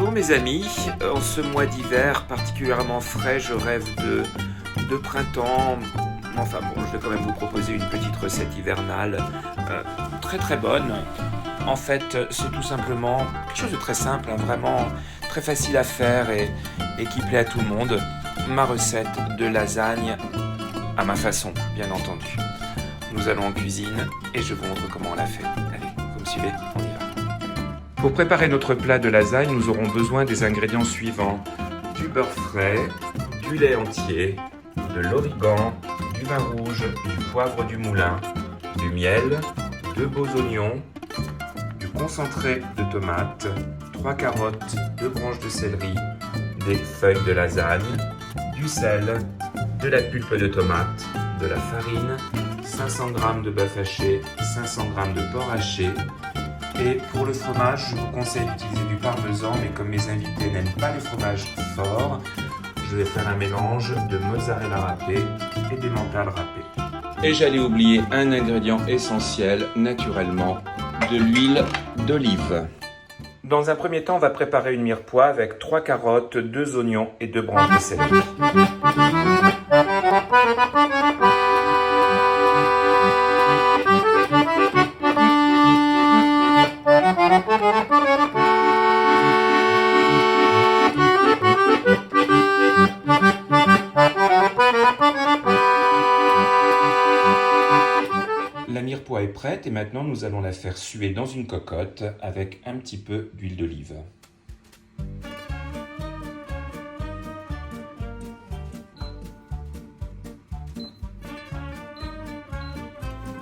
Bonjour mes amis, en ce mois d'hiver particulièrement frais, je rêve de printemps. Enfin bon, je vais quand même vous proposer une petite recette hivernale très très bonne. En fait, c'est tout simplement quelque chose de très simple, vraiment très facile à faire et qui plaît à tout le monde. Ma recette de lasagne à ma façon, bien entendu. Nous allons en cuisine et je vous montre comment on la fait. Allez, vous me suivez, on y va. Pour préparer notre plat de lasagne, nous aurons besoin des ingrédients suivants: du beurre frais, du lait entier, de l'origan, du vin rouge, du poivre du moulin, du miel, 2 beaux oignons, du concentré de tomate, 3 carottes, 2 branches de céleri, des feuilles de lasagne, du sel, de la pulpe de tomate, de la farine, 500 g de bœuf haché, 500 g de porc haché. Et pour le fromage, je vous conseille d'utiliser du parmesan, mais comme mes invités n'aiment pas les fromages forts, je vais faire un mélange de mozzarella râpé et d'emmental râpé. Et j'allais oublier un ingrédient essentiel, naturellement, de l'huile d'olive. Dans un premier temps, on va préparer une mirepoix avec 3 carottes, 2 oignons et 2 branches de céleri. La mirepoix est prête et maintenant nous allons la faire suer dans une cocotte avec un petit peu d'huile d'olive.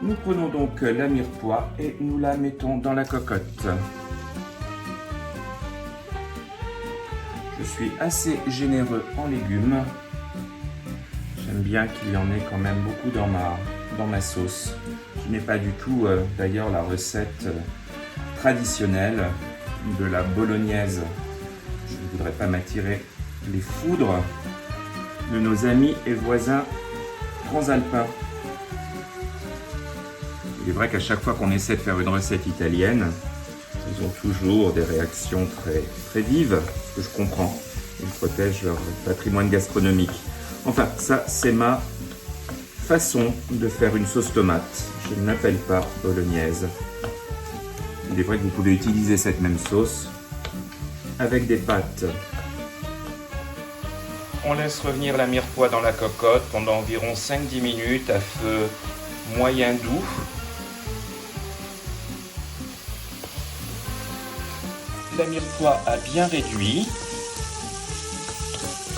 Nous prenons donc la mirepoix et nous la mettons dans la cocotte. Je suis assez généreux en légumes. J'aime bien qu'il y en ait quand même beaucoup dans ma sauce. Je n'ai pas du tout d'ailleurs la recette traditionnelle de la bolognaise. Je ne voudrais pas m'attirer les foudres de nos amis et voisins transalpins. Il est vrai qu'à chaque fois qu'on essaie de faire une recette italienne, ils ont toujours des réactions très, très vives, que je comprends. Ils protègent leur patrimoine gastronomique. Enfin, ça, c'est ma façon de faire une sauce tomate. Je ne l'appelle pas bolognaise. Il est vrai que vous pouvez utiliser cette même sauce avec des pâtes. On laisse revenir la mirepoix dans la cocotte pendant environ 5-10 minutes à feu moyen doux. La mirepoix a bien réduit.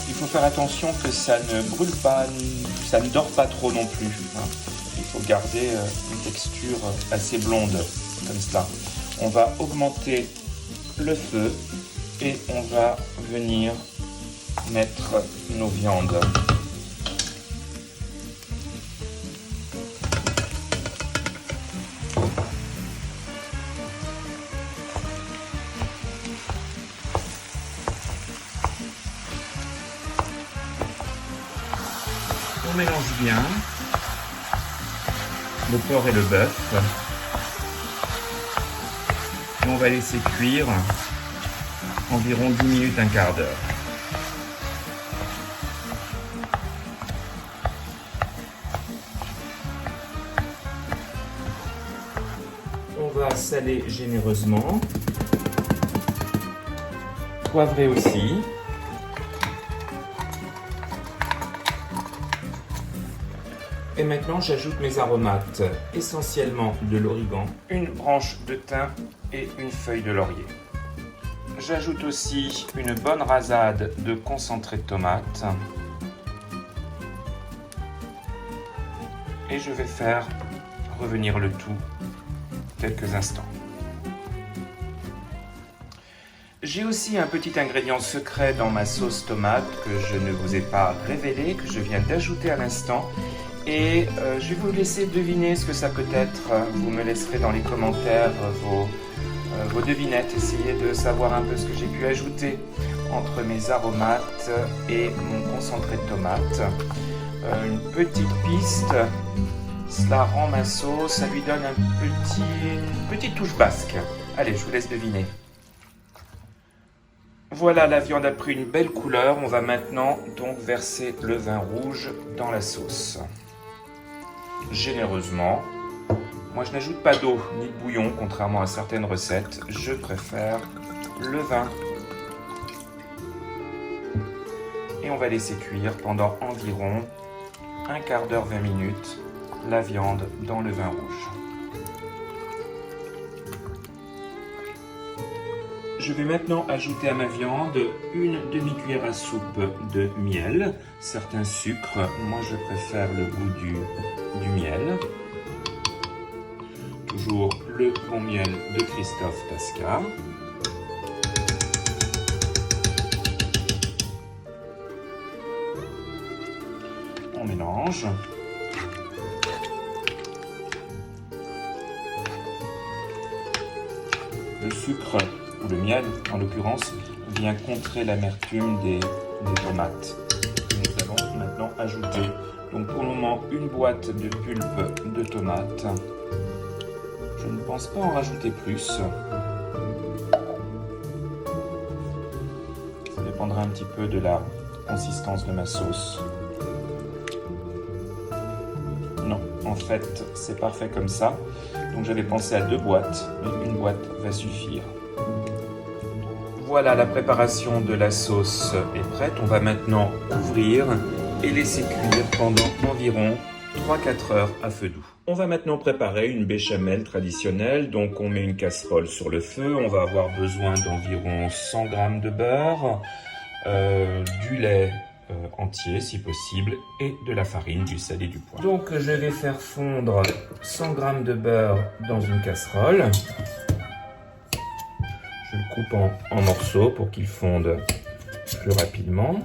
Il faut faire attention que ça ne brûle pas, ça ne dort pas trop non plus. Il faut garder une texture assez blonde, comme cela. On va augmenter le feu et on va venir mettre nos viandes. On mélange bien le porc et le bœuf. Et on va laisser cuire environ 10 minutes, un quart d'heure. On va saler généreusement, poivrer aussi. Et maintenant, j'ajoute mes aromates, essentiellement de l'origan, une branche de thym et une feuille de laurier. J'ajoute aussi une bonne rasade de concentré de tomate. Et je vais faire revenir le tout quelques instants. J'ai aussi un petit ingrédient secret dans ma sauce tomate que je ne vous ai pas révélé, que je viens d'ajouter à l'instant. Et je vais vous laisser deviner ce que ça peut être. Vous me laisserez dans les commentaires vos devinettes. Essayez de savoir un peu ce que j'ai pu ajouter entre mes aromates et mon concentré de tomate. Une petite piste, cela rend ma sauce, ça lui donne une petite touche basque. Allez, je vous laisse deviner. Voilà, la viande a pris une belle couleur. On va maintenant donc verser le vin rouge dans la sauce. Généreusement. Moi, je n'ajoute pas d'eau ni de bouillon, contrairement à certaines recettes. Je préfère le vin. Et on va laisser cuire pendant environ un quart d'heure, 20 minutes, la viande dans le vin rouge. Je vais maintenant ajouter à ma viande une demi-cuillère à soupe de miel, certains sucres, moi je préfère le goût du miel. Toujours le bon miel de Christophe Tasca. On mélange. Le sucre, ou le miel en l'occurrence, vient contrer l'amertume des tomates que nous allons maintenant ajouter. Donc pour le moment, une boîte de pulpe de tomates. Je ne pense pas en rajouter plus. Ça dépendra un petit peu de la consistance de ma sauce. Non, en fait, c'est parfait comme ça. Donc j'avais pensé à 2 boîtes, mais une boîte va suffire. Voilà, la préparation de la sauce est prête. On va maintenant couvrir et laisser cuire pendant environ 3-4 heures à feu doux. On va maintenant préparer une béchamel traditionnelle. Donc on met une casserole sur le feu. On va avoir besoin d'environ 100 g de beurre, du lait entier si possible et de la farine, du sel et du poivre. Donc je vais faire fondre 100 g de beurre dans une casserole. Je le coupe en morceaux pour qu'il fonde plus rapidement.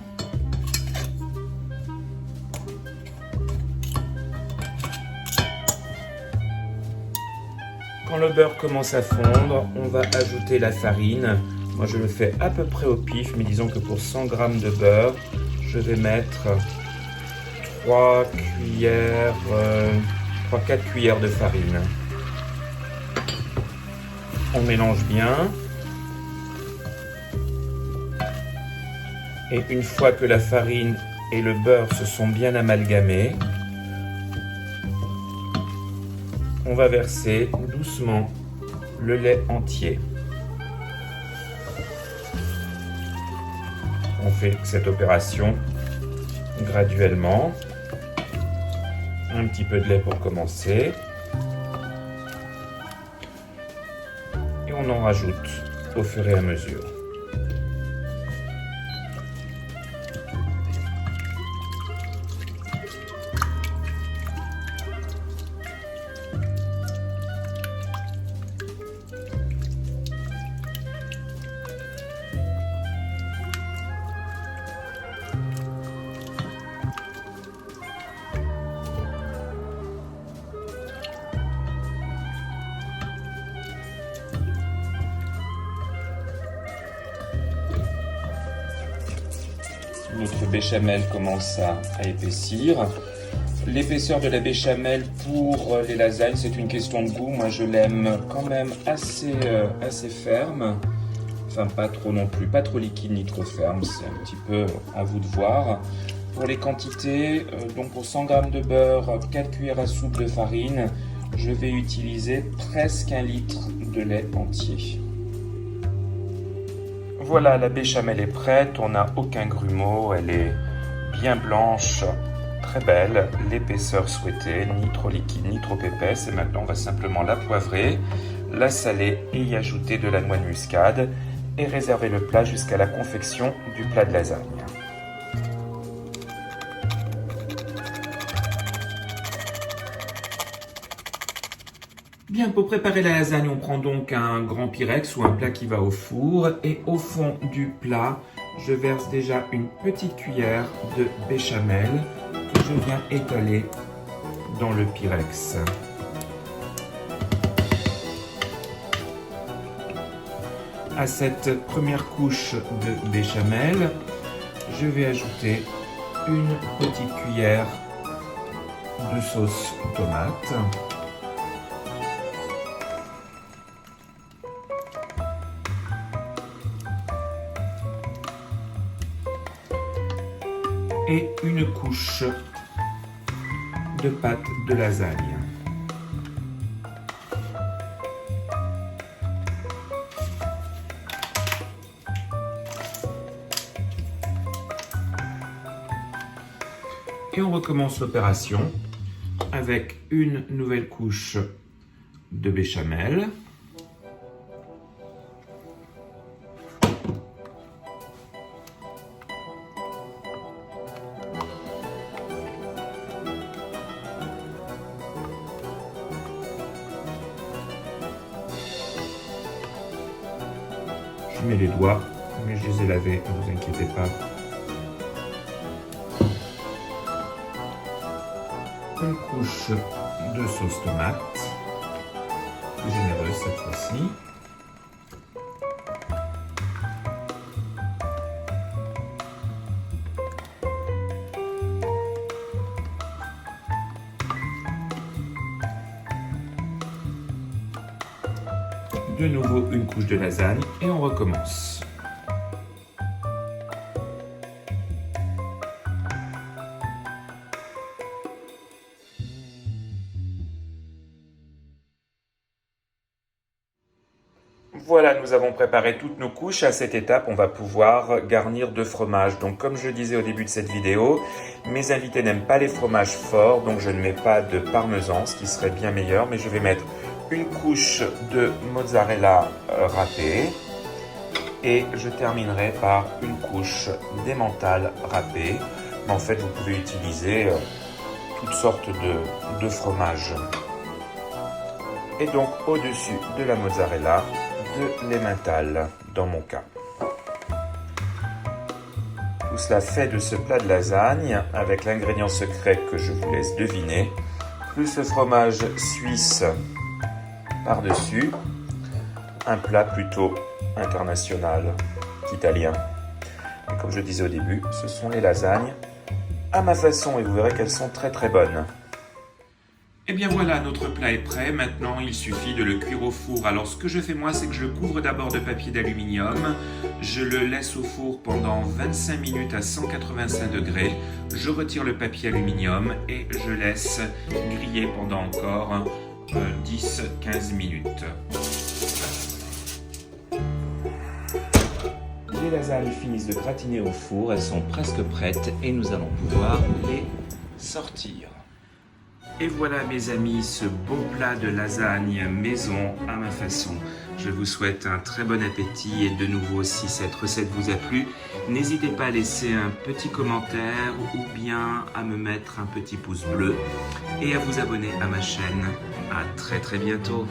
Quand le beurre commence à fondre, on va ajouter la farine. Moi je le fais à peu près au pif, mais disons que pour 100 g de beurre, je vais mettre 3-4 cuillères de farine. On mélange bien. Et une fois que la farine et le beurre se sont bien amalgamés, on va verser doucement le lait entier. On fait cette opération graduellement. Un petit peu de lait pour commencer. Et on en rajoute au fur et à mesure. Notre béchamel commence à épaissir. L'épaisseur de la béchamel pour les lasagnes, c'est une question de goût. Moi, je l'aime quand même assez ferme. Enfin, pas trop non plus, pas trop liquide ni trop ferme. C'est un petit peu à vous de voir. Pour les quantités, donc pour 100 g de beurre, 4 cuillères à soupe de farine, je vais utiliser presque 1 litre de lait entier. Voilà, la béchamel est prête, on n'a aucun grumeau, elle est bien blanche, très belle, l'épaisseur souhaitée, ni trop liquide ni trop épaisse. Et maintenant on va simplement la poivrer, la saler et y ajouter de la noix de muscade et réserver le plat jusqu'à la confection du plat de lasagne. Bien, pour préparer la lasagne, on prend donc un grand pyrex ou un plat qui va au four. Et au fond du plat, je verse déjà une petite cuillère de béchamel que je viens étaler dans le pyrex. À cette première couche de béchamel, je vais ajouter une petite cuillère de sauce tomate. et une couche de pâte de lasagne. Et on recommence l'opération avec une nouvelle couche de béchamel. Je mets les doigts, mais je les ai lavés, ne vous inquiétez pas. Une couche de sauce tomate, plus généreuse cette fois-ci. De nouveau une couche de lasagne et on recommence. Voilà, nous avons préparé toutes nos couches. À cette étape, on va pouvoir garnir de fromage. Donc, comme je disais au début de cette vidéo, mes invités n'aiment pas les fromages forts, donc je ne mets pas de parmesan, ce qui serait bien meilleur, mais je vais mettre une couche de mozzarella râpée et je terminerai par une couche d'emmental râpé. En fait, vous pouvez utiliser toutes sortes de fromages. Et donc, au-dessus de la mozzarella, de l'emmental dans mon cas. Tout cela fait de ce plat de lasagne avec l'ingrédient secret que je vous laisse deviner, plus le fromage suisse par-dessus, un plat plutôt international qu'italien. Et comme je disais au début, ce sont les lasagnes à ma façon et vous verrez qu'elles sont très très bonnes. Et bien voilà, notre plat est prêt. Maintenant, il suffit de le cuire au four. Alors, ce que je fais moi, c'est que je le couvre d'abord de papier d'aluminium. Je le laisse au four pendant 25 minutes à 185 degrés. Je retire le papier aluminium et je laisse griller pendant encore 10-15 minutes. Les lasagnes finissent de gratiner au four. Elles sont presque prêtes et nous allons pouvoir les sortir. Et voilà mes amis, ce beau plat de lasagne maison à ma façon. Je vous souhaite un très bon appétit et de nouveau si cette recette vous a plu, n'hésitez pas à laisser un petit commentaire ou bien à me mettre un petit pouce bleu et à vous abonner à ma chaîne. À très bientôt.